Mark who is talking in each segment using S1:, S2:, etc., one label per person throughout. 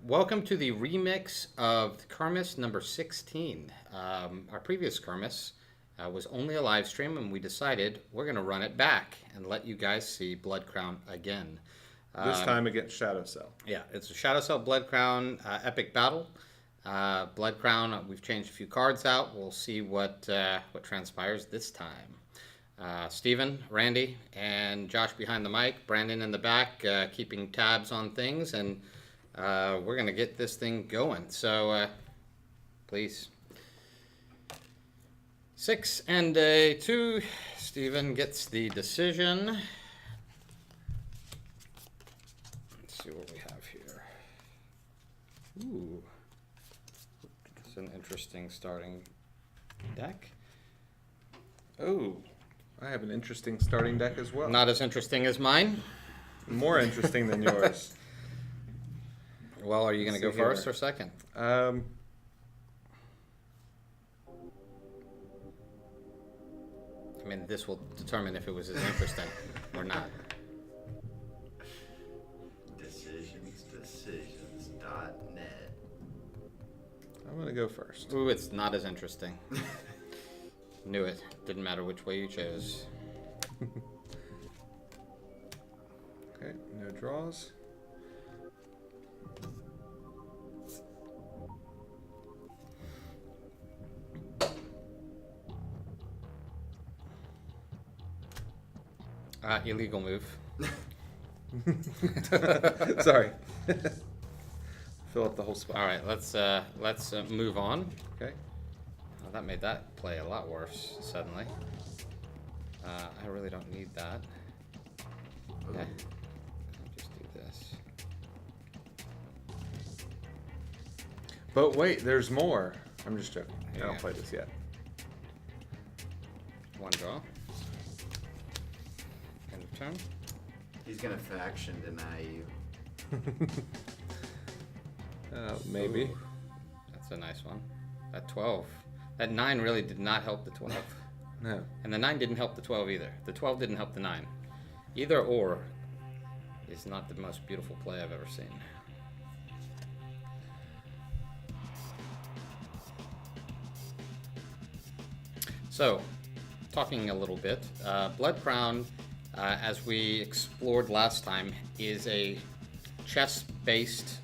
S1: Welcome to the remix of Kermis number 16. Our previous Kermis was only a live stream, and we decided we're going to run it back and let you guys see Bloodcrown again.
S2: This time against Shadow Cell.
S1: Yeah, it's a Shadow Cell Bloodcrown epic battle. Bloodcrown, we've changed a few cards out. We'll see what transpires this time. Steven, Randy, and Josh behind the mic, Brandon in the back, keeping tabs on things, and we're going to get this thing going. So, please. 6 and a 2. Steven gets the decision. Let's see what we have here. Ooh. It's an interesting starting deck.
S2: Oh, I have an interesting starting deck as well.
S1: Not as interesting as mine.
S2: More interesting than yours.
S1: Well, are you going to go first or second? I mean, this will determine if it was as interesting or not.
S3: Decisions.net.
S2: I'm going to go first.
S1: Ooh, it's not as interesting. Knew it. Didn't matter which way you chose.
S2: Okay, no draws.
S1: Illegal move.
S2: Sorry. Fill up the whole spot.
S1: All right, let's move on.
S2: Okay.
S1: Oh, that made that play a lot worse suddenly. I really don't need that. Okay. I'll just do this.
S2: But wait, there's more. I'm just joking. I
S1: Yeah.
S2: don't play this yet.
S1: One draw. End of turn.
S3: He's gonna faction deny you.
S2: Maybe.
S1: Ooh, that's a nice one. That 12. That 9 really did not help the 12.
S2: No.
S1: And the 9 didn't help the 12 either. The 12 didn't help the 9. Either or is not the most beautiful play I've ever seen. So, talking a little bit, Bloodcrown, as we explored last time, is a chess-based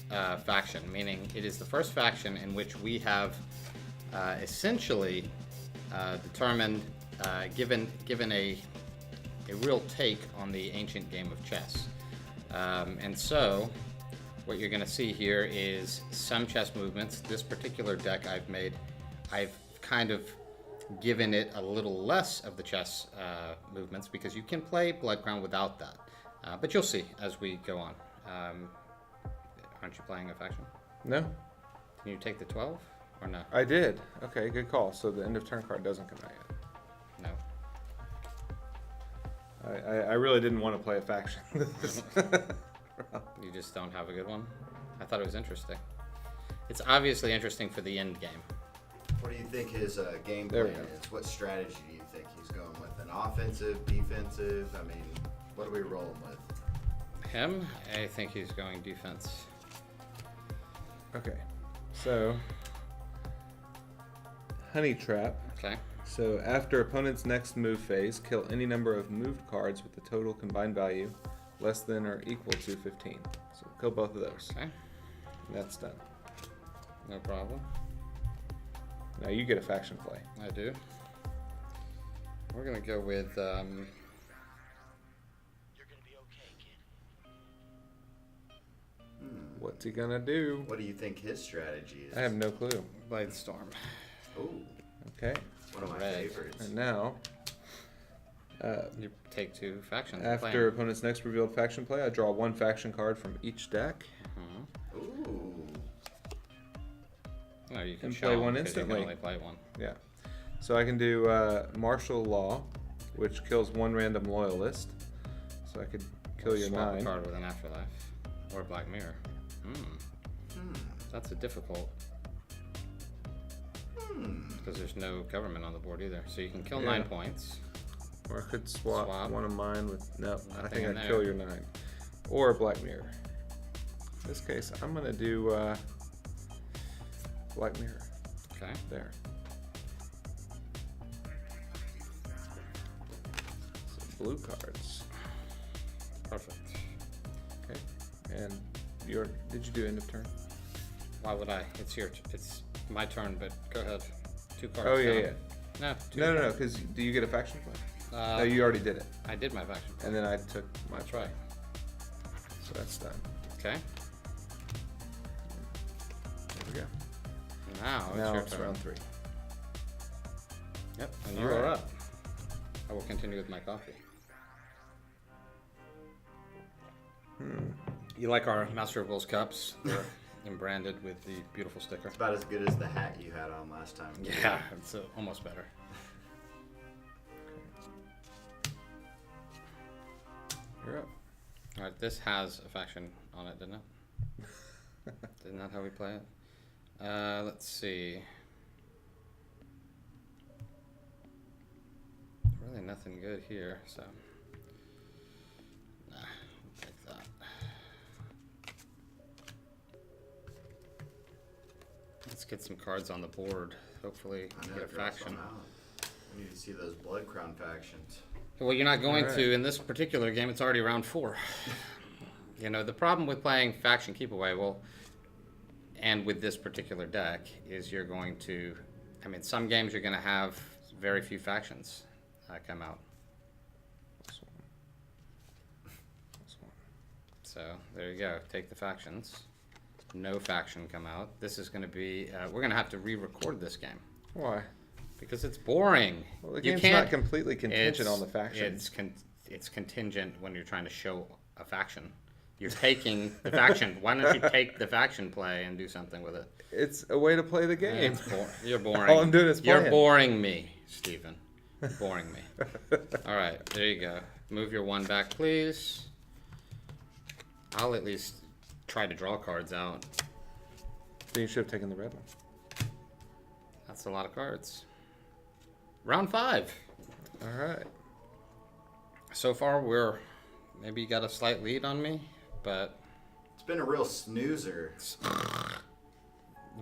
S1: faction, meaning it is the first faction in which we have essentially determined, given a real take on the ancient game of chess. And so, what you're going to see here is some chess movements. This particular deck I've kind of given it a little less of the chess movements because you can play Bloodcrown without that. But you'll see as we go on. Aren't you playing a faction?
S2: No?
S1: Can you take the 12 or no?
S2: I did. Okay, good call. So the end of turn card doesn't come out yet.
S1: No.
S2: I really didn't want to play a faction.
S1: You just don't have a good one? I thought it was interesting. It's obviously interesting for the end game.
S3: What do you think his game
S2: There we
S3: plan
S2: go.
S3: is? What strategy do you think he's going with? An offensive, defensive? I mean, what are we rolling with?
S1: Him? I think he's going defense.
S2: Okay. So, Honey Trap.
S1: Okay.
S2: So after opponent's next move phase, kill any number of moved cards with the total combined value less than or equal to 15. So kill both of those.
S1: Okay.
S2: And that's done.
S1: No problem.
S2: Now you get a faction play.
S1: I do. We're gonna go with
S4: You're gonna be okay, kid.
S2: What's he gonna do?
S3: What do you think his strategy is?
S2: I have no clue.
S1: Blade Storm.
S3: Ooh,
S2: Okay.
S3: one of my
S1: Red.
S3: favorites.
S2: And now,
S1: You take 2 factions.
S2: after opponent's next revealed faction play, I draw 1 faction card from each deck.
S3: Ooh.
S1: No, you can
S2: And
S1: show
S2: play
S1: them
S2: one
S1: because you can
S2: instantly.
S1: only play one.
S2: Yeah. So I can do Martial Law, which kills 1 random loyalist. So I could kill your
S1: Swap a
S2: 9.
S1: card with an Afterlife or Black Mirror. That's a difficult because there's no government on the board either. So you can kill 9 points.
S2: Or I could swap,
S1: Swap.
S2: one of mine with... No, I
S1: Nothing
S2: think
S1: in
S2: I'd
S1: there.
S2: kill your 9. Or Black Mirror. In this case, I'm gonna do Black Mirror.
S1: Okay.
S2: There. Some blue cards.
S1: Perfect.
S2: Okay. And did you do end of turn?
S1: Why would I? It's my turn, but go ahead. 2 cards.
S2: Oh, yeah,
S1: down.
S2: yeah.
S1: No, 2
S2: No,
S1: cards.
S2: because do you get a faction play? No,
S1: Uh,
S2: you already did it.
S1: I did my faction.
S2: And then I took my
S1: That's right.
S2: So that's done.
S1: Okay.
S2: There we go.
S1: Now it's
S2: Now
S1: your
S2: it's
S1: turn.
S2: round 3.
S1: Yep, and you
S2: All
S1: are
S2: right.
S1: up. I will continue with my coffee. You like our Master of Will's cups? They're branded with the beautiful sticker.
S3: It's about as good as the hat you had on last time.
S1: Yeah, it's almost better.
S2: You're up.
S1: All right, this has a faction on it, didn't it? Isn't that how we play it? Let's see. Really nothing good here, so. Nah, I'll take that. Let's get some cards on the board. Hopefully,
S3: I know,
S1: get a
S3: draw
S1: faction.
S3: some out. We need to see those Bloodcrown factions.
S1: Well, you're not going
S2: Alright.
S1: to in this particular game. It's already round 4. You know, the problem with playing faction keep away, and with this particular deck, is you're going to. I mean, some games you're going to have very few factions come out.
S2: This one. This one.
S1: So there you go. Take the factions. No faction come out. This is going to be. We're going to have to re-record this game
S2: Why?
S1: because it's boring.
S2: Well, the
S1: You
S2: game's
S1: can't-
S2: not completely contingent on the
S1: It's
S2: factions.
S1: it's contingent when you're trying to show a faction. You're taking the faction. Why don't you take the faction play and do something with it?
S2: It's a way to play the game.
S1: You're boring.
S2: All I'm doing is
S1: You're
S2: playing.
S1: boring me, Stephen. You're boring me. All right, there you go. Move your 1 back, please. I'll at least try to draw cards out.
S2: Then you should have taken the red one.
S1: That's a lot of cards. Round 5.
S2: All right.
S1: So far, maybe you got a slight lead on me, but
S3: It's been a real snoozer.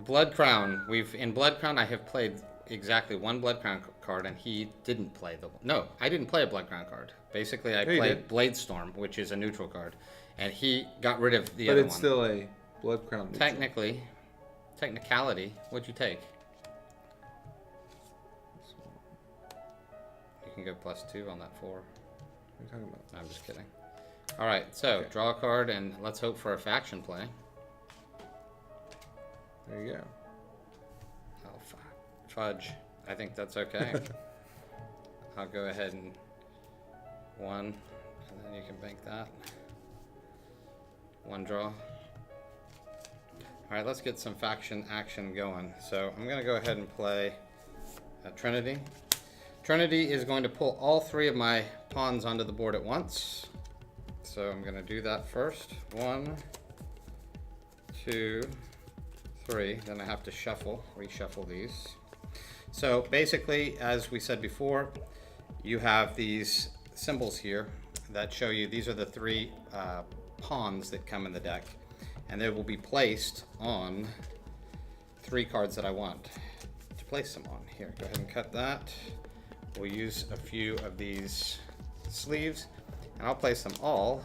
S1: Bloodcrown. In Bloodcrown, I have played exactly 1 Bloodcrown card, and he didn't play No, I didn't play a Bloodcrown card. Basically, I
S2: Yeah, you
S1: played
S2: did.
S1: Bladestorm, which is a neutral card, and he got rid of the
S2: But
S1: other
S2: it's
S1: one.
S2: still a Bloodcrown neutral.
S1: Technicality, what'd you take? You can go +2 on that 4.
S2: What are you talking about?
S1: No, I'm just kidding. All right, so
S2: Okay.
S1: draw a card, and let's hope for a faction play.
S2: There you go.
S1: Oh, fudge. I think that's okay. I'll go ahead and 1, and then you can bank that. 1 draw. All right, let's get some faction action going. So I'm going to go ahead and play Trinity. Trinity is going to pull all 3 of my pawns onto the board at once. So I'm going to do that first. 1, 2, 3. Then I have to reshuffle these. So basically, as we said before, you have these symbols here that show you these are the 3 pawns that come in the deck, and they will be placed on 3 cards that I want to place them on. Here, go ahead and cut that. We'll use a few of these sleeves, and I'll place them all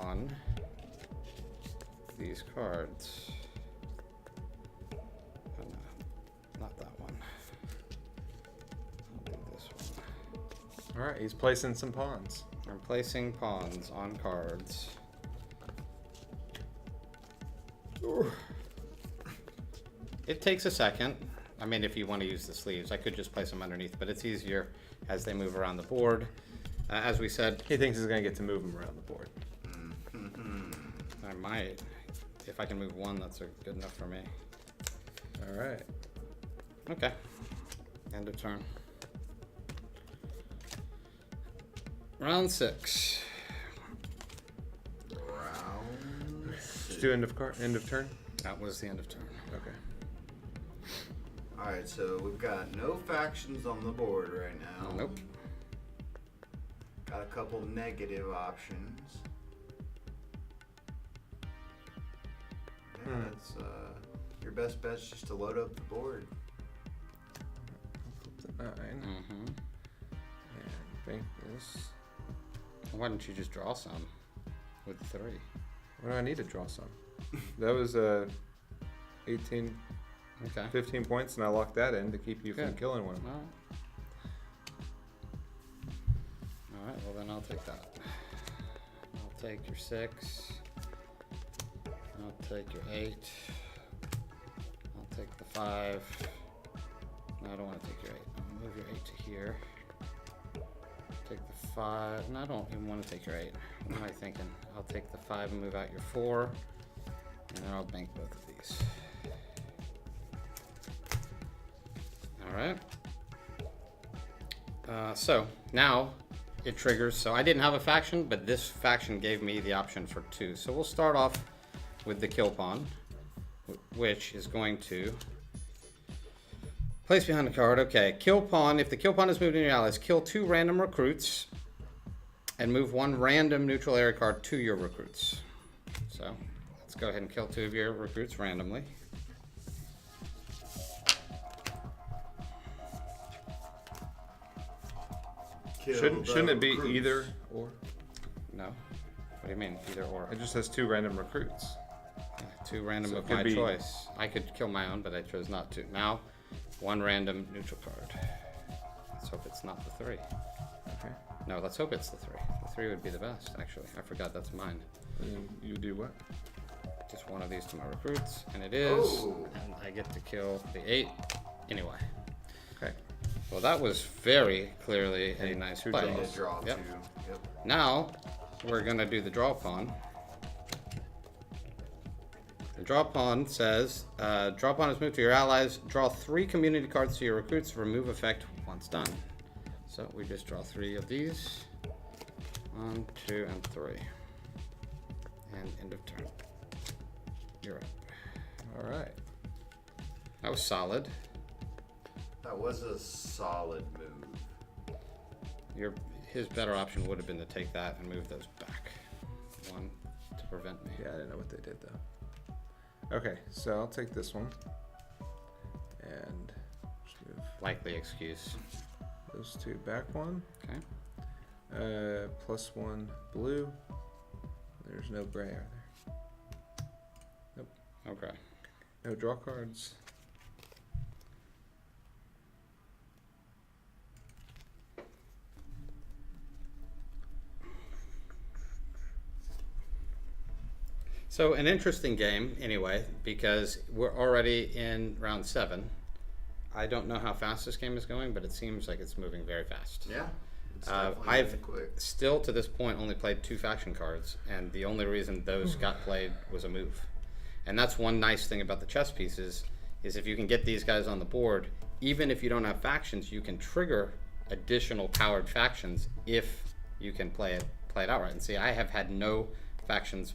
S1: on these cards. Oh, no, not that one. I'll do this one.
S2: All right, he's placing some pawns.
S1: I'm placing pawns on cards. It takes a second. I mean, if you want to use the sleeves, I could just place them underneath, but it's easier as they move around the board. As we said,
S2: He thinks he's going to get to move him around the board.
S1: I might. If I can move 1, that's good enough for me.
S2: All right.
S1: Okay. End of turn. Round 6.
S3: Round
S2: Let's do end of turn.
S1: That was the end of turn.
S2: Okay.
S3: Alright, so we've got no factions on the board right now.
S1: Nope.
S3: Got a couple negative options. That's your best bet's just to load up the board.
S2: Flip the 9.
S1: Mm-hmm.
S2: And bank this.
S1: Why don't you just draw some with the 3?
S2: What do I need to draw some? That was 18,
S1: Okay.
S2: 15 points, and I locked that in to keep you from
S1: Good.
S2: killing one.
S1: All right, well then I'll take that. I'll take your 6. I'll take your 8. I'll take the 5. No, I don't want to take your 8. I'll move your 8 to here. Take the 5. No, I don't even want to take your 8. What am I thinking? I'll take the 5 and move out your 4. And then I'll bank both of these. Alright. So now it triggers. So I didn't have a faction, but this faction gave me the option for 2. So we'll start off with the kill pawn, which is going to place behind the card. Okay, kill pawn. If the kill pawn is moved in your allies, kill 2 random recruits and move 1 random neutral area card to your recruits. So let's go ahead and kill 2 of your recruits randomly.
S2: Shouldn't it be
S3: recruits.
S2: either or?
S1: No. What do you mean, either or?
S2: It just has 2 random recruits.
S1: 2 random
S2: So it
S1: of
S2: could
S1: my
S2: be-
S1: choice. I could kill my own, but I chose not to. Now, 1 random neutral card. Let's hope it's not the 3.
S2: Okay.
S1: No, let's hope it's the 3. The 3 would be the best, actually. I forgot that's mine.
S2: And you do what?
S1: Just 1 of these to my recruits, and it is.
S3: Oh.
S1: And I get to kill the 8 anyway.
S2: Okay.
S1: Well, that was very clearly a nice
S2: 2
S1: play.
S3: Need
S2: draws.
S3: to draw
S1: Yep.
S3: 2. Yep.
S1: Now, we're going to do the draw pawn. The draw pawn says, draw pawn is moved to your allies. Draw 3 community cards to your recruits. Remove effect once done. So we just draw 3 of these. 1, 2, and 3. And end of turn. You're up.
S2: All right.
S1: That was solid.
S3: That was a solid move.
S1: His better option would have been to take that and move those back. 1 to prevent me.
S2: Yeah, I didn't know what they did though. Okay, so I'll take this one and just move
S1: Likely excuse.
S2: those 2 back 1.
S1: Okay.
S2: +1 blue. There's no gray, are there?
S1: Okay.
S2: No draw cards.
S1: So an interesting game anyway, because we're already in round 7. I don't know how fast this game is going, but it seems like it's moving very fast.
S3: Yeah. It's definitely
S1: I've
S3: moving quick.
S1: still to this point only played 2 faction cards, and the only reason those got played was a move. And that's one nice thing about the chess pieces, is if you can get these guys on the board, even if you don't have factions, you can trigger additional powered factions if you can play it outright. And see, I have had no factions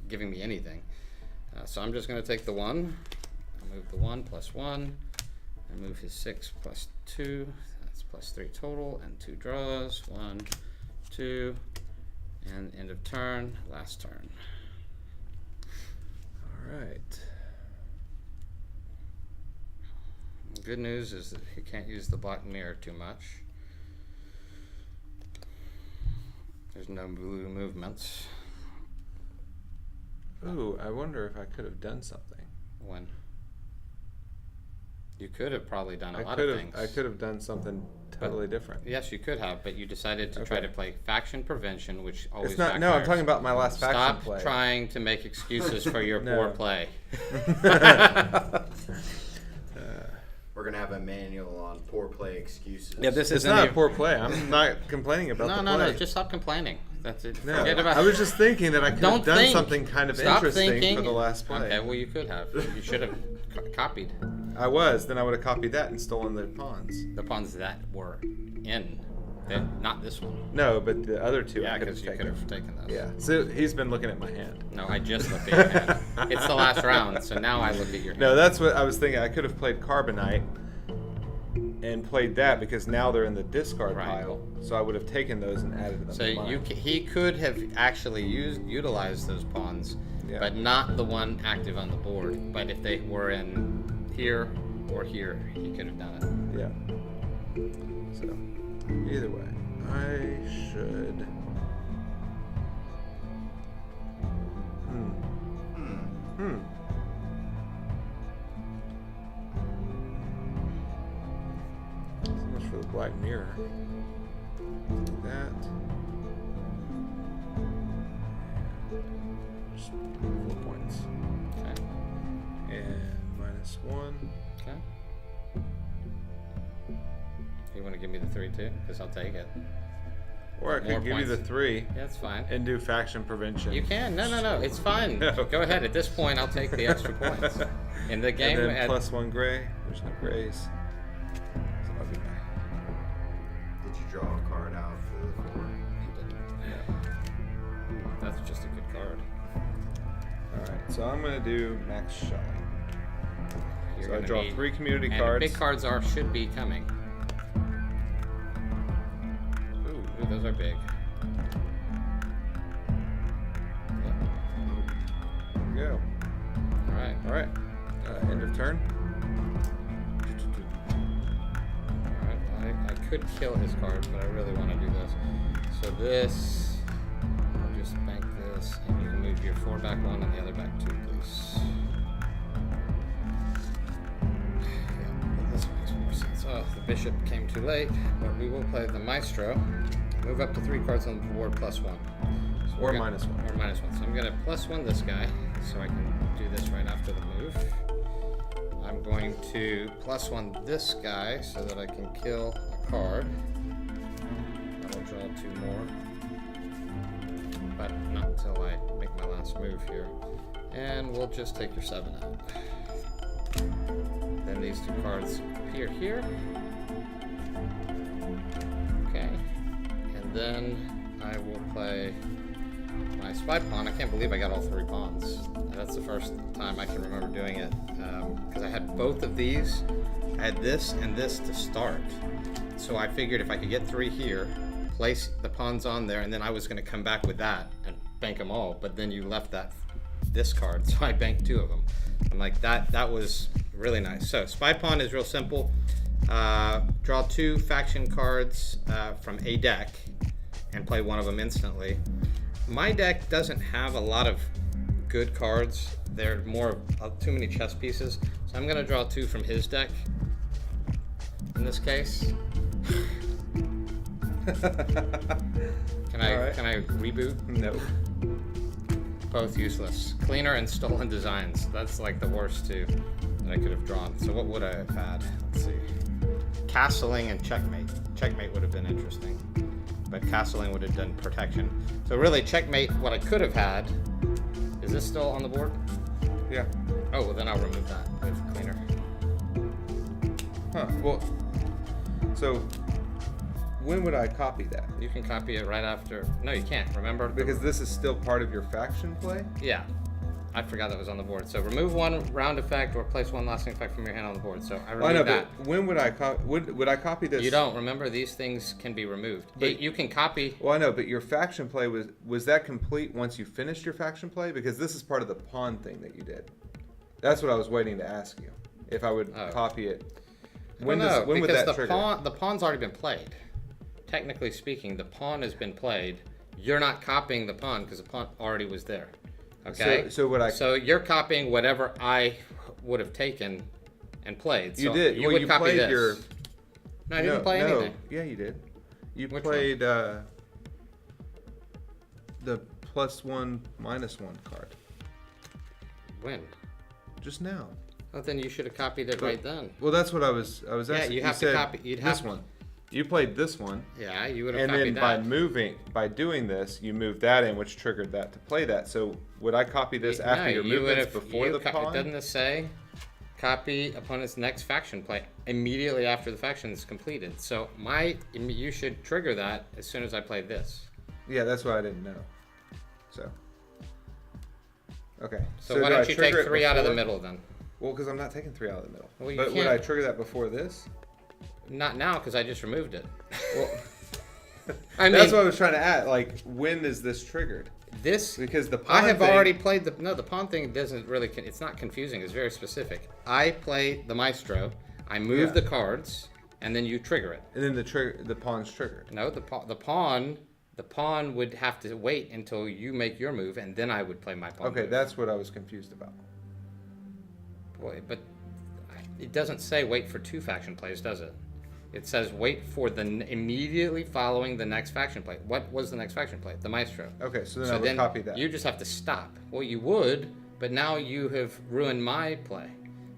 S1: giving me anything. So I'm just going to take the 1. I'll move the 1 +1. And move his 6 +2. That's +3 total. And 2 draws. 1, 2. And end of turn. Last turn.
S2: All right.
S1: The good news is that he can't use the black mirror too much. There's no blue movements.
S2: Ooh, I wonder if I could have done something.
S1: When you could have probably done a
S2: I
S1: lot
S2: could
S1: of
S2: have.
S1: things.
S2: I could have done something totally different.
S1: Yes, you could have, but you decided to try
S2: Okay.
S1: to play faction prevention, which always
S2: It's not. No, I'm
S1: backfires.
S2: talking about my last faction
S1: Stop
S2: play.
S1: trying to make excuses for your
S2: No.
S1: poor play.
S3: We're gonna have a manual on poor play excuses.
S1: Yeah, this
S2: It's
S1: isn't
S2: not a
S1: even-
S2: poor play. I'm not complaining about
S1: No,
S2: the
S1: no,
S2: play.
S1: no. Just stop complaining. That's it.
S2: No,
S1: Forget about.
S2: I was just thinking that I could
S1: Don't
S2: have done
S1: think.
S2: something kind of
S1: Stop
S2: interesting
S1: thinking.
S2: for the last play.
S1: Okay, well you could have. You should have copied
S2: I was. Then I would have copied that and stolen the pawns.
S1: the pawns that were in, not this one.
S2: No, but the other 2
S1: Yeah,
S2: I could have
S1: because you
S2: taken.
S1: could have taken those.
S2: Yeah. So he's been looking at my hand.
S1: No, I just looked at your hand. It's the last round, so now I look at your hand.
S2: No, that's what I was thinking. I could have played Carbonite and played that because now they're in the discard
S1: Right.
S2: pile. So I would have taken those and added them.
S1: So
S2: to mine.
S1: he could have actually utilized those pawns,
S2: Yeah.
S1: but not the one active on the board. But if they were in here or here, he could have done it.
S2: Yeah. So, either way, I should. So much for the black mirror. That. Just 4 points.
S1: Okay.
S2: And -1.
S1: Okay. You want to give me the 3 too? Because I'll take it.
S2: Or I
S1: More
S2: could give you the
S1: points.
S2: 3
S1: Yeah, that's fine.
S2: and do faction prevention.
S1: You can. No. It's fine.
S2: No.
S1: Go ahead. At this point, I'll take the extra points. In the game,
S2: and then
S1: at,
S2: +1 gray. There's no grays. So I'll be back.
S3: Did you draw a card out for the 4?
S1: that's just a good card.
S2: Alright, so I'm going to do max shot.
S1: You're
S2: So I
S1: gonna
S2: draw
S1: need-
S2: 3 community
S1: and
S2: cards.
S1: big cards should be coming. Ooh, those are big. Yep.
S2: There we go.
S1: Alright.
S2: End of turn.
S1: Alright, I could kill his card, but I really want to do this. So this, I'll just bank this, and you can move your 4 back 1 and the other back 2, please. Yeah, this makes more sense. Oh, the bishop came too late, but we will play the maestro. Move up to 3 cards on the board +1. So
S2: Or
S1: we're gonna-
S2: -1.
S1: Or -1. So I'm going to +1 this guy, so I can do this right after the move. I'm going to +1 this guy so that I can kill a card. I will draw 2 more. But not until I make my last move here. And we'll just take your 7 out. Then these 2 cards appear here. Okay. And then I will play my spy pawn. I can't believe I got all 3 pawns. That's the first time I can remember doing it. Because I had both of these. I had this and this to start. So I figured if I could get 3 here, place the pawns on there, and then I was going to come back with that and bank them all. But then you left this card, so I banked 2 of them. I'm like, that was really nice. So spy pawn is real simple. Draw 2 faction cards from a deck and play one of them instantly. My deck doesn't have a lot of good cards. They're more of too many chess pieces. So I'm gonna draw 2 from his deck. In this case. Can I reboot?
S2: No.
S1: Both useless. Cleaner and stolen designs. That's like the worst 2 that I could have drawn. So what would I have had? Let's see. Castling and checkmate. Checkmate would have been interesting. But castling would have done protection. So really, checkmate, what I could have had. Is this still on the board?
S2: Yeah.
S1: Oh, well then I'll remove that with cleaner.
S2: Huh. Well, so when would I copy that?
S1: You can copy it right after. No, you can't. Remember?
S2: Because this is still part of your faction play?
S1: Yeah. I forgot that was on the board. So remove 1 round effect or place 1 lasting effect from your hand on the board. So I removed
S2: Well, I know,
S1: that.
S2: but when would I would I copy this?
S1: You don't. Remember, these things can be removed.
S2: But-
S1: You can copy.
S2: Well, I know, but your faction play was that complete once you finished your faction play? Because this is part of the pawn thing that you did. That's what I was waiting to ask you. If I would
S1: Oh.
S2: copy it.
S1: When
S2: When would that
S1: the
S2: trigger?
S1: the pawn's already been played. Technically speaking, the pawn has been played. You're not copying the pawn because the pawn already was there. Okay.
S2: So
S1: you're copying whatever I would have taken and played.
S2: You
S1: So
S2: did.
S1: You
S2: Well,
S1: would
S2: you
S1: copy
S2: played
S1: this.
S2: your.
S1: No, I didn't play anything.
S2: Yeah, you did. You
S1: Which
S2: played the +1 -1 card
S1: When?
S2: just now.
S1: Well, then you should have copied it right then.
S2: Well, that's what I was asking.
S1: Yeah, you have to
S2: said
S1: copy. You'd
S2: this
S1: have
S2: one. You played this one,
S1: Yeah, you would have
S2: and
S1: copied
S2: then
S1: that.
S2: by doing this, you moved that in, which triggered that to play that. So would I copy this after your
S1: you would
S2: movements
S1: have
S2: before the pawn?
S1: Doesn't this say copy opponent's next faction play immediately after the faction is completed? So you should trigger that as soon as I play this.
S2: Yeah, that's what I didn't know. So. Okay.
S1: So why
S2: do I
S1: don't you take
S2: trigger it
S1: 3 out of the
S2: before-
S1: middle then?
S2: Well, because I'm not taking 3 out of the middle.
S1: Well, you
S2: but would I
S1: can't.
S2: trigger that before this?
S1: Not now, because I just removed it.
S2: Well,
S1: I mean,
S2: that's what I was trying to add. Like, when is this triggered?
S1: this.
S2: Because the
S1: I
S2: pawn
S1: have
S2: thing-
S1: already played the. No, the pawn thing doesn't really. It's not confusing. It's very specific. I play the maestro. I move
S2: Yeah.
S1: the cards, and then you trigger it.
S2: And then the pawn's triggered.
S1: No, the pawn would have to wait until you make your move, and then I would play my pawn.
S2: Okay,
S1: move.
S2: that's what I was confused about.
S1: Boy, but it doesn't say wait for 2 faction plays, does it? It says wait for the immediately following the next faction play. What was the next faction play? The maestro.
S2: Okay, so then I would copy that.
S1: You just have to stop. Well, you would, but now you have ruined my play.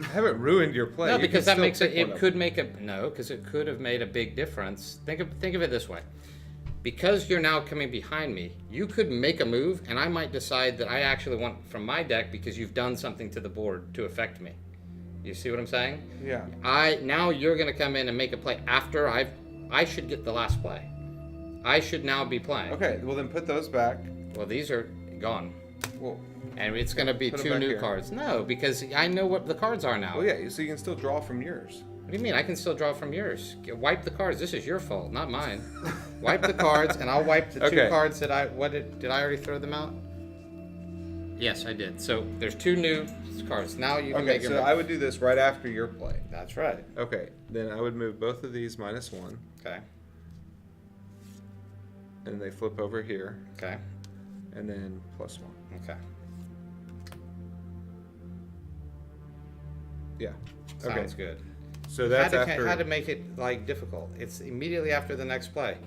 S2: I haven't ruined your play.
S1: No,
S2: You
S1: because
S2: can
S1: that
S2: still
S1: makes it.
S2: pick one
S1: It
S2: of
S1: could
S2: them.
S1: make a no, because it could have made a big difference. Think of it this way. Because you're now coming behind me, you could make a move, and I might decide that I actually want from my deck because you've done something to the board to affect me. You see what I'm saying?
S2: Yeah.
S1: Now you're gonna come in and make a play after I should get the last play. I should now be playing.
S2: Okay, well then put those back.
S1: Well, these are gone,
S2: Well,
S1: and it's gonna be
S2: Put 'em
S1: 2
S2: back
S1: new
S2: here.
S1: cards. No, because I know what the cards are now.
S2: well, yeah. So you can still draw from yours.
S1: What do you mean? I can still draw from yours. Wipe the cards. This is your fault, not mine. Wipe the cards, and I'll wipe the 2
S2: Okay.
S1: cards that did I already throw them out? Yes, I did. So there's 2 new cards. Now you can
S2: Okay,
S1: make your
S2: so
S1: move.
S2: I would do this right after your play.
S1: That's right.
S2: Okay, then I would move both of these -1,
S1: Okay.
S2: and they flip over here,
S1: Okay.
S2: and then +1.
S1: Okay.
S2: Yeah.
S1: Sounds good.
S2: So that's
S1: how to,
S2: after.
S1: how to make it like difficult. It's immediately after the next play.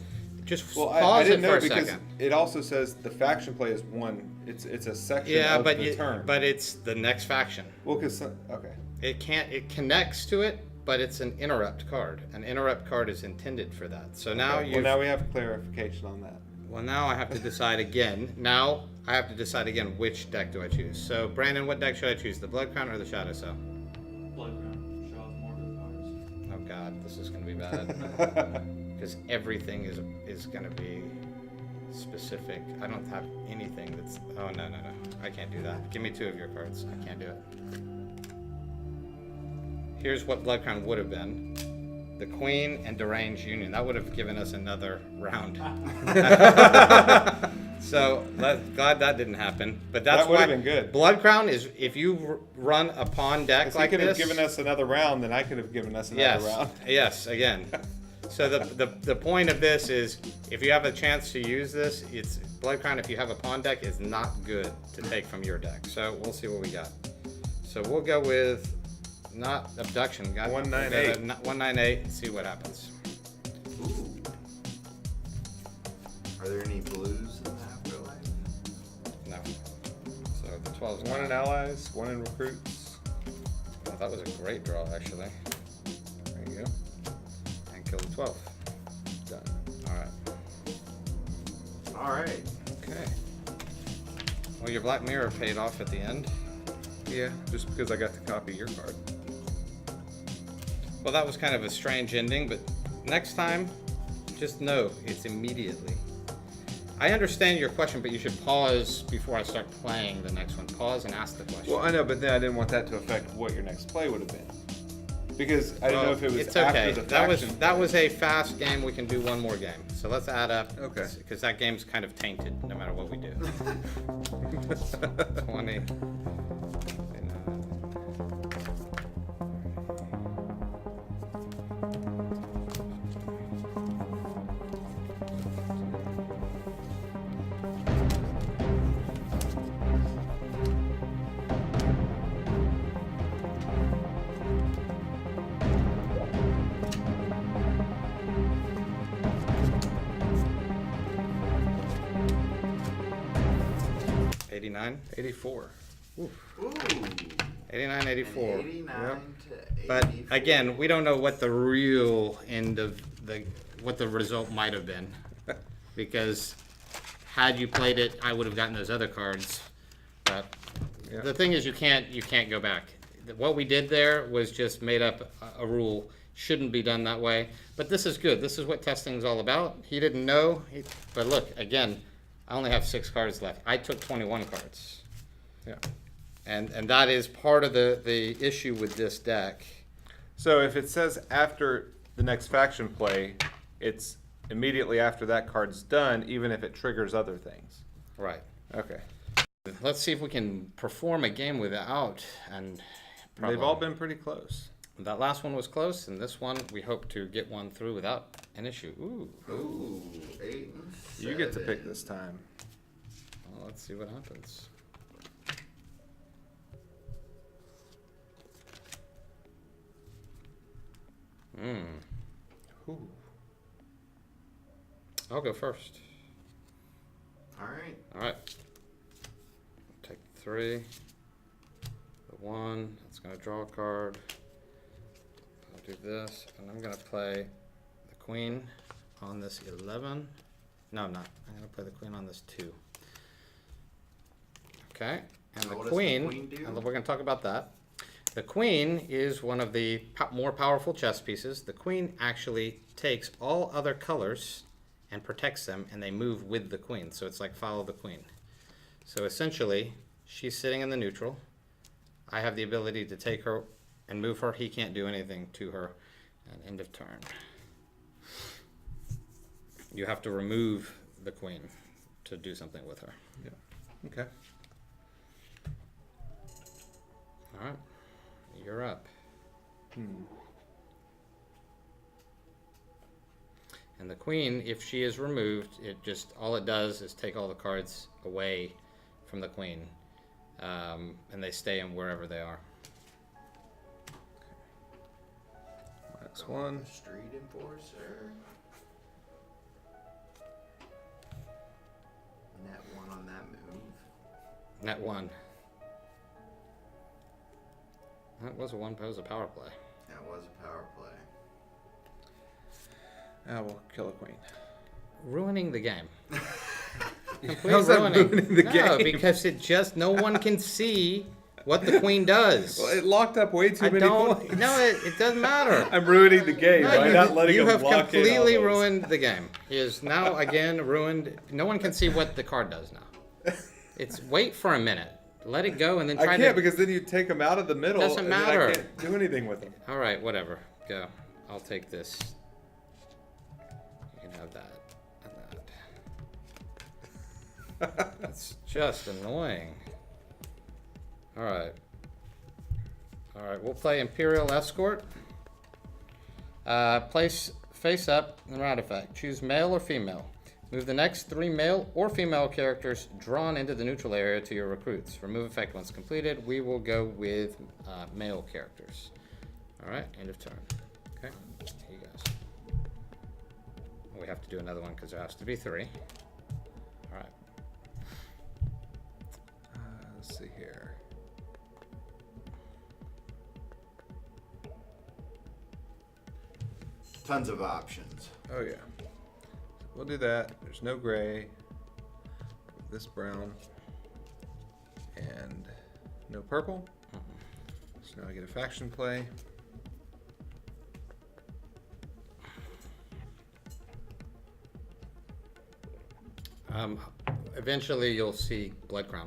S1: Just
S2: Well,
S1: pause
S2: I didn't
S1: it for
S2: know
S1: a
S2: because
S1: second.
S2: it also says the faction play is 1. It's a section
S1: Yeah,
S2: of
S1: but
S2: the turn.
S1: but it's the next faction.
S2: well, because okay.
S1: It connects to it, but it's an interrupt card. An interrupt card is intended for that. So now
S2: Okay,
S1: you
S2: well, now we have clarification on that.
S1: Well, now I have to decide again. Now I have to decide again which deck do I choose. So Brandon, what deck should I choose? The Bloodcrown or the Shadow Cell?
S4: Bloodcrown. Show off more of the cards.
S1: Oh God, this is gonna be bad. Because everything is gonna be specific. I don't have anything that's. Oh no. I can't do that. Give me 2 of your cards. I can't do it. Here's what Bloodcrown would have been: the Queen and Deranged Union. That would have given us another round. So glad that didn't happen. But that's
S2: That would
S1: why
S2: have been good.
S1: Bloodcrown is if you run a pawn deck
S2: If
S1: like
S2: he could
S1: this.
S2: have given us another round, then I could have given us another
S1: Yes.
S2: round.
S1: Yes. Again. So the point of this is, if you have a chance to use this, it's Bloodcrown. If you have a pawn deck, is not good to take from your deck. So we'll see what we got. So we'll go with not abduction.
S2: 198.
S1: 198. And see what happens.
S3: Ooh. Are there any blues in the afterlife?
S1: No. So the 12 is
S2: 1 in allies, 1 in recruits.
S1: Oh, that was a great draw, actually.
S2: There you go.
S1: And kill the 12.
S2: Done.
S1: All right.
S3: All right.
S1: Okay. Well, your Black Mirror paid off at the end.
S2: Yeah, just because I got to copy your card.
S1: Well, that was kind of a strange ending, but next time, just know it's immediately. I understand your question, but you should pause before I start playing the next one. Pause and ask the question.
S2: Well, I know, but then I didn't want that to affect what your next play would have been. Because I didn't know if it was
S1: it's
S2: after
S1: okay.
S2: the
S1: That was
S2: faction
S1: that
S2: play.
S1: was a fast game. We can do one more game. So let's add up.
S2: Okay.
S1: Because that game's kind of tainted, no matter what we do. 20. 89.
S2: 84.
S3: Ooh.
S1: 89, 84.
S3: 89 to 84.
S1: But again, we don't know what the real end of what the result might have been, because had you played it, I would have gotten those other cards. But
S2: Yeah.
S1: the thing is, you can't go back. What we did there was just made up a rule. Shouldn't be done that way. But this is good. This is what testing is all about. He didn't know. But look, again, I only have 6 cards left. I took 21 cards.
S2: Yeah.
S1: And that is part of the issue with this deck.
S2: So if it says after the next faction play, it's immediately after that card's done, even if it triggers other things.
S1: Right.
S2: Okay.
S1: Let's see if we can perform a game without and
S2: They've all been pretty close.
S1: That last one was close, and this one we hope to get one through without an issue. Ooh.
S3: Ooh, 8 and 7.
S2: You get to pick this time.
S1: Well, let's see what happens.
S2: Ooh.
S1: I'll go first.
S3: Alright.
S1: All right. Take 3. The 1. That's going to draw a card. I'll do this, and I'm going to play the queen on this 11. No, I'm not. I'm going to play the queen on this 2. Okay. And
S3: Now
S1: the
S3: what does the
S1: queen,
S3: queen do?
S1: and we're going to talk about that. The queen is one of the more powerful chess pieces. The queen actually takes all other colors and protects them, and they move with the queen. So it's like follow the queen. So essentially, she's sitting in the neutral. I have the ability to take her and move her. He can't do anything to her. And end of turn. You have to remove the queen to do something with her.
S2: Yeah. Okay.
S1: All right. You're up. And the queen, if she is removed, it just, all it does is take all the cards away from the queen. And they stay in wherever they are.
S2: Next one.
S3: Street Enforcer. Net 1 on that move.
S1: Net 1. That was a power play.
S3: That was a power play.
S2: We'll kill a queen.
S1: Ruining the game. Complete
S2: How's that
S1: ruining.
S2: ruining the
S1: No,
S2: game?
S1: because it just, no one can see what the queen does.
S2: Well, it locked up way too
S1: I
S2: many
S1: don't,
S2: points.
S1: no, it doesn't matter.
S2: I'm ruining the game
S1: No,
S2: by not letting
S1: you
S2: him
S1: have
S2: lock in all
S1: completely
S2: those.
S1: ruined the game. He is now again ruined. No one can see what the card does now. It's wait for a minute, let it go, and then try
S2: I can't
S1: to.
S2: because then you take them out of the middle.
S1: Doesn't
S2: and then
S1: matter.
S2: I can't do anything with them.
S1: All right, whatever. Go. I'll take this. You can have that and that. It's just annoying. All right. All right, we'll play Imperial Escort. Place face up in the round effect. Choose male or female. Move the next 3 male or female characters drawn into the neutral area to your recruits. Remove effect once completed. We will go with male characters. All right, end of turn. Okay, here you guys. We have to do another one because there has to be 3. All right.
S2: Let's see here.
S3: Tons of options.
S2: Oh yeah. We'll do that. There's no gray. This brown. And no purple. So now I get a faction play.
S1: Eventually you'll see Bloodcrown.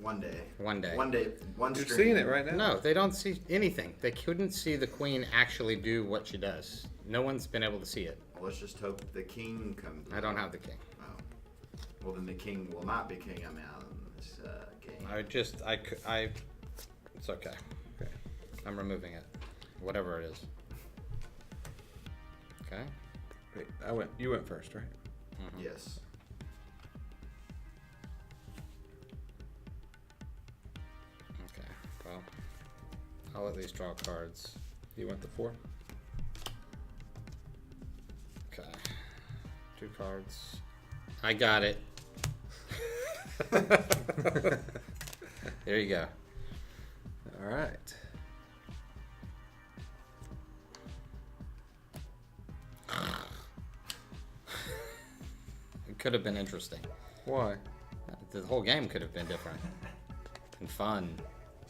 S3: One day.
S1: One day.
S3: One day. One
S2: You're
S3: stream.
S2: seeing it right now.
S1: No, they don't see anything. They couldn't see the queen actually do what she does. No one's been able to see it.
S3: Well, let's just hope the king comes.
S1: I don't have the king.
S3: Oh. Well, then the king will not be king. I'm out in this game.
S1: It's okay.
S2: Okay.
S1: I'm removing it. Whatever it is. Okay?
S2: Wait, you went first, right?
S3: Yes.
S1: Okay. Well, I'll at least draw cards.
S2: You went the 4.
S1: Okay. 2 cards. I got it. There you go.
S2: All right.
S1: It could have been interesting.
S2: Why?
S1: The whole game could have been different and fun.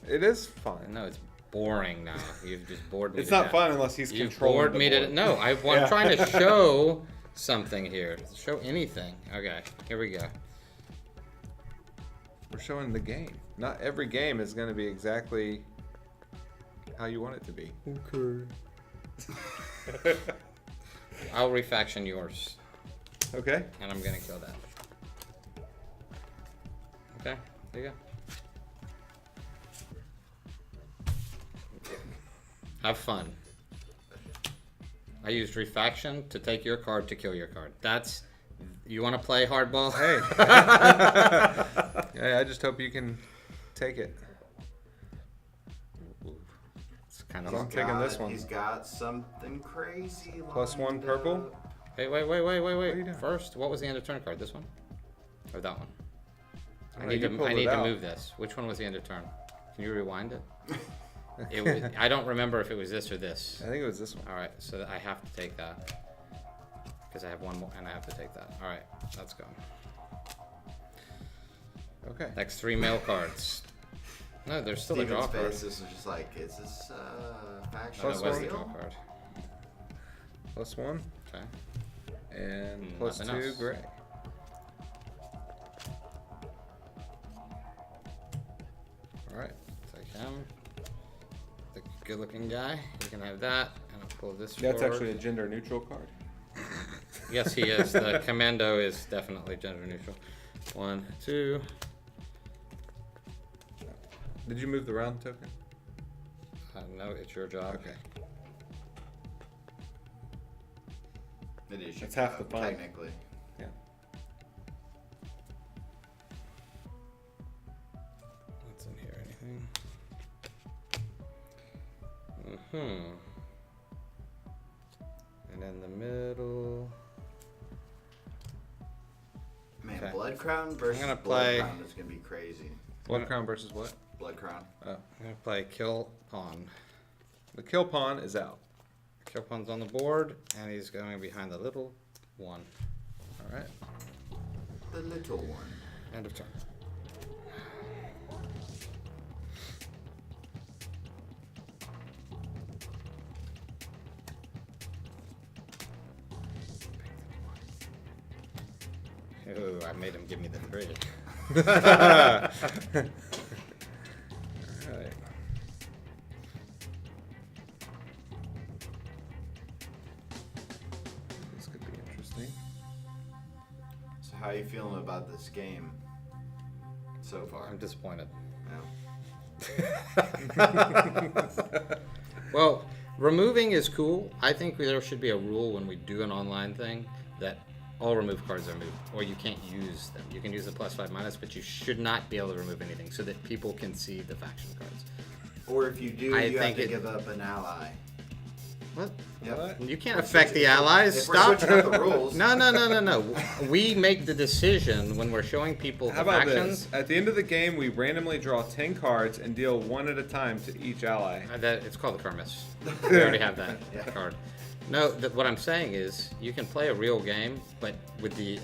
S2: It is fun.
S1: No, it's boring now. You've just bored me.
S2: It's
S1: to
S2: not
S1: death.
S2: fun unless he's
S1: You've
S2: controlling
S1: bored
S2: the
S1: me
S2: board.
S1: to no. I'm
S2: Yeah.
S1: trying to show something here. Show anything. Okay, here we go.
S2: We're showing the game. Not every game is going to be exactly how you want it to be. Okay.
S1: I'll refaction yours,
S2: Okay.
S1: and I'm gonna kill that. Okay, there you go. Have fun. I used refaction to take your card to kill your card. That's... You want to play hardball?
S2: Hey. Hey, I just hope you can take it.
S1: It's kind
S2: I'm
S1: of...
S2: taking this one.
S3: He's got something crazy.
S2: +1
S3: lined
S2: purple.
S3: up.
S1: Wait.
S2: are you doing?
S1: First, what was the end of turn card? This one? Or that one? I
S2: know,
S1: need
S2: you
S1: to,
S2: pulled
S1: I
S2: it
S1: need to
S2: out.
S1: move this. Which one was the end of turn? Can you rewind it? It was, I don't remember if it was this or this.
S2: I think it was this one.
S1: Alright, so I have to take that. Because I have one more, and I have to take that. Alright, let's go.
S2: Okay.
S1: Next 3 mail cards. No, there's still a
S3: Steven's
S1: draw card.
S3: face, this is just like, is this faction
S1: No, it was the
S3: real?
S1: draw card.
S2: +1
S1: Okay.
S2: and
S1: Nothing
S2: +2
S1: else.
S2: gray.
S1: Alright, take him. The good looking guy. You can have that. And I'll pull this
S2: That's
S1: forward.
S2: actually a gender neutral card.
S1: Yes, he is. The commando is definitely gender neutral. 1, 2.
S2: Did you move the round token?
S1: No, it's your job.
S2: Okay.
S3: It is your
S2: That's half the
S3: job,
S2: fun.
S3: technically.
S2: Yeah.
S1: What's in here? Anything? And in the middle.
S3: Man,
S1: Okay.
S3: Bloodcrown versus
S1: gonna play-
S3: Bloodcrown is gonna be crazy.
S2: Bloodcrown versus what?
S3: Bloodcrown.
S2: Oh.
S1: I'm gonna play kill pawn.
S2: The kill pawn is out.
S1: Kill pawn's on the board, and he's going behind the little one.
S2: All right.
S3: The little one.
S1: End of turn. Ooh, I made him give me the 3.
S2: All right. This could be interesting.
S3: So how you feeling about this game so far?
S1: I'm disappointed.
S3: No.
S1: Well, removing is cool. I think there should be a rule when we do an online thing that all remove cards are moved, or you can't use them. You can use the +5/-, but you should not be able to remove anything so that people can see the faction cards.
S3: Or if you do,
S1: I
S3: you have
S1: think
S3: to
S1: it-
S3: give up an ally.
S1: What?
S3: Yep.
S2: What?
S1: You can't
S3: We're
S1: affect the
S3: switching-
S1: allies.
S3: If
S1: Stop.
S3: we're switching up the rules.
S1: No. We make the decision when we're showing people
S2: How
S1: the
S2: about
S1: factions.
S2: this? At the end of the game, we randomly draw 10 cards and deal 1 at a time to each ally.
S1: That it's called the Kermis. We already have that
S3: Yeah.
S1: card. No, what I'm saying is you can play a real game, but with the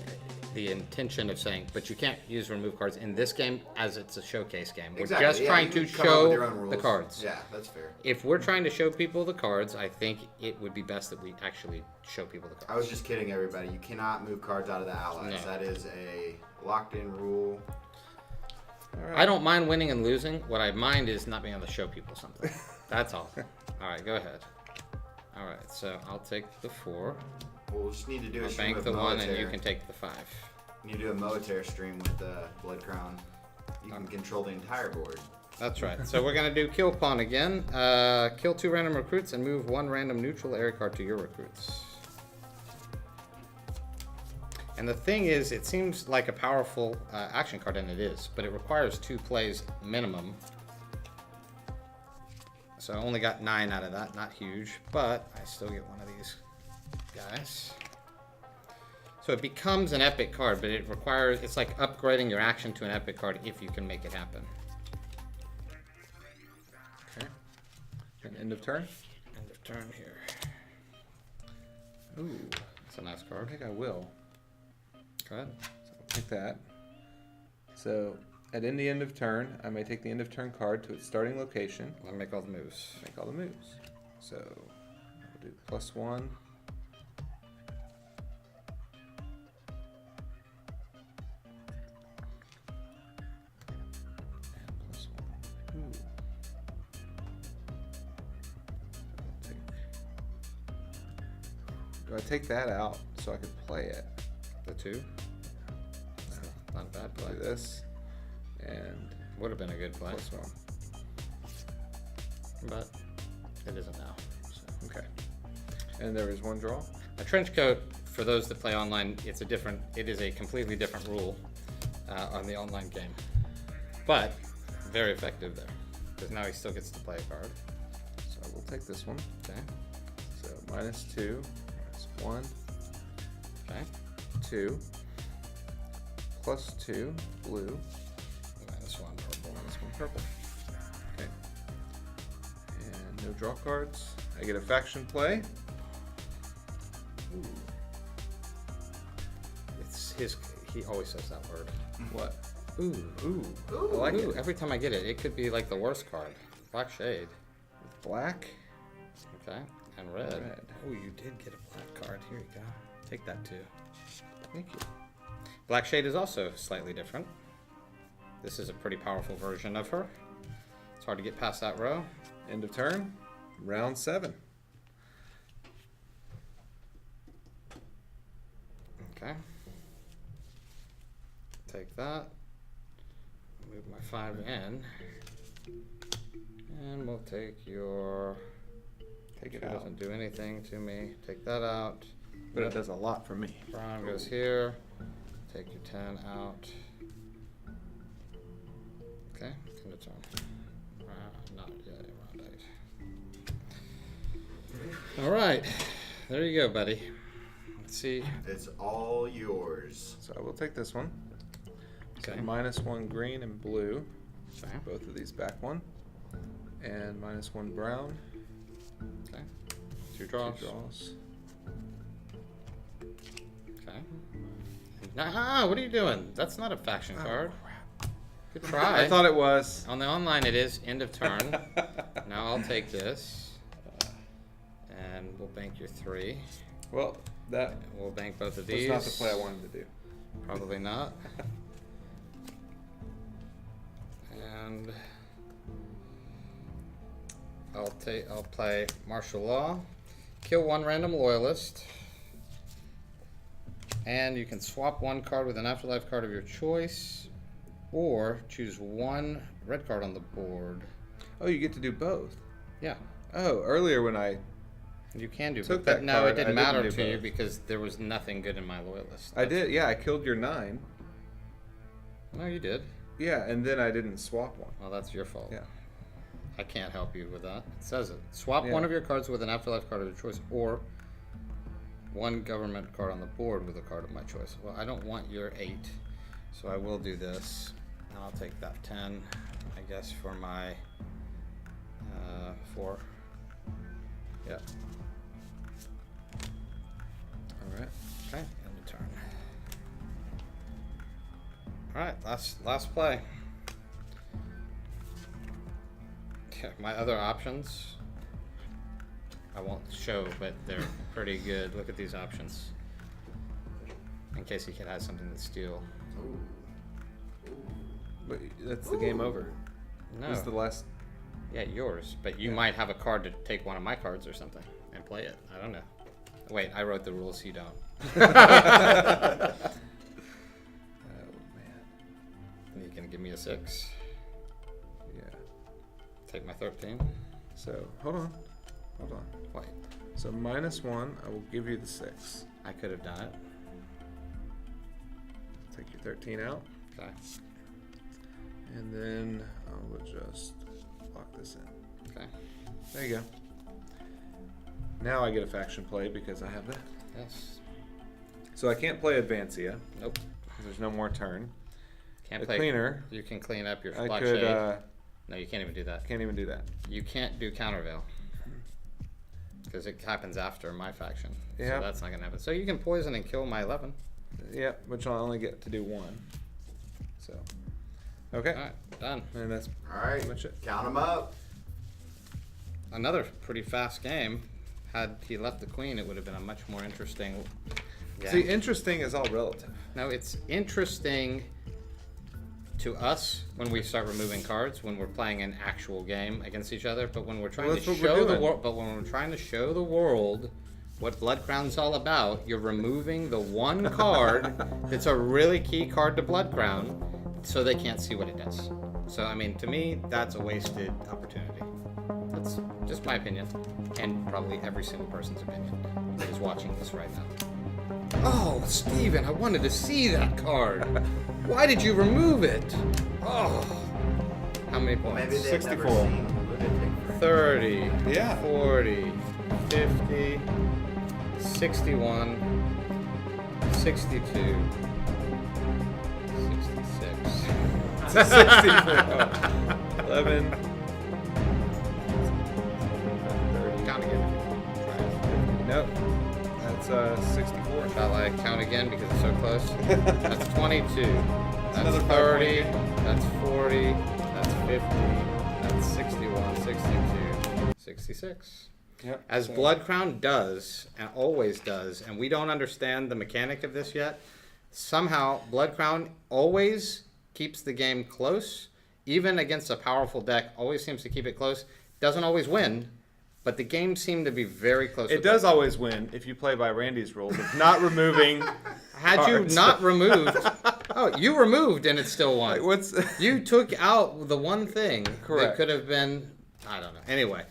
S1: intention of saying, but you can't use remove cards in this game as it's a showcase game. We're
S3: Exactly.
S1: just
S3: Yeah,
S1: trying
S3: you
S1: to
S3: can come up with your own
S1: show the
S3: rules.
S1: cards.
S3: Yeah, that's fair.
S1: If we're trying to show people the cards, I think it would be best that we actually show people the cards.
S3: I was just kidding, everybody. You cannot move cards out of the allies.
S1: No.
S3: That is a locked-in rule.
S2: All right.
S1: I don't mind winning and losing. What I mind is not being able to show people something. That's all. All right, go ahead. All right, so I'll take the 4.
S3: We'll just need to do a
S1: I'll
S3: stream
S1: bank
S3: with
S1: the 1, and
S3: Moeter.
S1: you can take the 5.
S3: You need to do a Moeter stream with Bloodcrown. You can control the entire board.
S1: That's right. So we're gonna do kill pawn again. Kill 2 random recruits and move 1 random neutral area card to your recruits. And the thing is, it seems like a powerful action card, and it is, but it requires 2 plays minimum. So I only got 9 out of that, not huge, but I still get one of these guys. So it becomes an epic card, but it requires, it's like upgrading your action to an epic card if you can make it happen.
S2: Okay. And end of turn?
S1: End of turn here.
S2: Ooh,
S1: That's a nice
S2: I
S1: card.
S2: think I will.
S1: Go ahead.
S2: So I'll take that. So at the end of turn, I may take the end of turn card to its starting location.
S1: Let me make all the moves.
S2: Make all the moves. So I'll do +1. And +1. Ooh. I'll take Do I take that out so I could play it?
S1: The 2. Not a bad play.
S2: Do this. And
S1: Would have been a good play.
S2: +1.
S1: But it isn't now. So.
S2: Okay. And there is one draw.
S1: A trench coat, for those that play online, it is a completely different rule on the online game. But very effective there, because now he still gets to play a card.
S2: So we'll take this one.
S1: Okay.
S2: So -2, -1,
S1: Okay.
S2: 2, +2, blue,
S1: -1 purple.
S2: -1 purple. Okay. And no draw cards. I get a faction play. Ooh.
S1: It's his. He always says that word.
S2: What?
S1: Ooh.
S2: Ooh. I like
S1: Ooh.
S2: it.
S1: Every time I get it, it could be like the worst card. Black shade.
S2: Black.
S1: Okay. And red.
S2: Red.
S1: Oh, you did get a black card. Here you go. Take that too.
S2: Thank you.
S1: Black shade is also slightly different. This is a pretty powerful version of her. It's hard to get past that row.
S2: End of turn. Round 7.
S1: Okay. Take that. Move my 5 in. And we'll take your...
S2: Take it
S1: It
S2: out.
S1: doesn't do anything to me. Take that out.
S2: But it does a lot for me.
S1: Brown goes here. Take your 10 out. Okay, end of turn. Not yet, round 8. All right, there you go, buddy. Let's see.
S3: It's all yours.
S2: So I will take this one.
S1: Okay.
S2: So -1 green and blue.
S1: Okay.
S2: Both of these back one. And -1 brown.
S1: Okay. 2 draws.
S2: 2 draws.
S1: Okay. Nah, what are you doing? That's not a faction card. Good
S2: I
S1: try.
S2: thought it was.
S1: On the online, it is end of turn. Now I'll take this, and we'll bank your 3.
S2: Well, that
S1: We'll bank both of
S2: was
S1: these.
S2: not the play I wanted to do.
S1: Probably not. And I'll play martial law. Kill 1 random loyalist. And you can swap 1 card with an afterlife card of your choice, or choose 1 red card on the board.
S2: Oh, you get to do both.
S1: Yeah,
S2: Oh, earlier when I
S1: you can do
S2: Took
S1: both.
S2: that
S1: But no,
S2: card,
S1: it
S2: I
S1: didn't
S2: didn't
S1: matter
S2: do
S1: to you
S2: both.
S1: because there was nothing good in my loyalist.
S2: I did, yeah, I killed your 9.
S1: No, you did.
S2: Yeah, and then I didn't swap one.
S1: Well, that's your fault.
S2: Yeah.
S1: I can't help you with that. It says it. Swap
S2: Yeah.
S1: 1 of your cards with an afterlife card of your choice, or 1 government card on the board with a card of my choice. Well, I don't want your 8, so I will do this. And I'll take that 10, I guess, for my 4.
S2: Yeah. All right.
S1: Okay, end of turn. All right, last play. Yeah, my other options I won't show, but they're pretty good. Look at these options. In case he has something to steal.
S3: Ooh.
S2: But that's the game over.
S1: No.
S2: This is the last.
S1: Yeah, yours. But you might have a card to take 1 of my cards or something and play it. I don't know. Wait, I wrote the rules, you don't.
S2: Oh man.
S1: You can give me a 6.
S2: Yeah.
S1: Take my 13.
S2: So hold on.
S1: Wait,
S2: So -1, I will give you the 6.
S1: I could have done it.
S2: Take your 13 out,
S1: Okay.
S2: and then I will just lock this in.
S1: Okay.
S2: There you go. Now I get a faction play because I have that.
S1: Yes.
S2: So I can't play Advancia.
S1: Nope.
S2: There's no more turn.
S1: Can't
S2: A
S1: play.
S2: cleaner.
S1: You can clean up your
S2: I
S1: black
S2: could.
S1: shade. No, you can't even do that.
S2: Can't even do that.
S1: You can't do countervail because it happens after my faction.
S2: Yeah.
S1: So that's not gonna happen. So you can poison and kill my 11.
S2: Yeah, which I'll only get to do 1. So. Okay.
S1: All right, done.
S2: And that's
S3: All right.
S2: pretty much it.
S3: Count them up.
S1: Another pretty fast game. Had he left the queen, it would have been a much more interesting game.
S2: See, interesting is all relative.
S1: No, it's interesting to us when we start removing cards when we're playing an actual game against each other. But when we're trying
S2: Well,
S1: to
S2: that's what we're
S1: show the
S2: doing.
S1: world, but when we're trying to show the world what Bloodcrown's all about. You're removing the one card that's a really key card to Bloodcrown, so they can't see what it does. So, I mean, to me, that's a wasted opportunity. That's just my opinion, and probably every single person's opinion that is watching this right now. Oh, Steven, I wanted to see that card. Why did you remove it? Oh. How many points?
S3: Maybe they've
S2: 64.
S3: never seen Lunatic
S1: 30,
S2: Yeah.
S1: 40, 50, 61, 62, 66.
S2: 64. 11. 30.
S1: Count again.
S2: Nope. That's 64.
S1: Shall I count again because it's so close? That's 22. That's
S2: another
S1: 30.
S2: 5-point
S1: That's 40. That's 50. That's 61, 62, 66.
S2: Yep.
S1: As
S2: so-
S1: Bloodcrown does, and always does, and we don't understand the mechanic of this yet, somehow Bloodcrown always keeps the game close, even against a powerful deck, always seems to keep it close. Doesn't always win, but the games seem to be very close.
S2: It
S1: with
S2: does
S1: Bloodcrown.
S2: always win if you play by Randy's rules. If not removing.
S1: Had you
S2: cards.
S1: not removed, oh, you removed and it still won.
S2: What's
S1: You took out the one thing that
S2: Correct.
S1: could have been, I don't know. Anyway,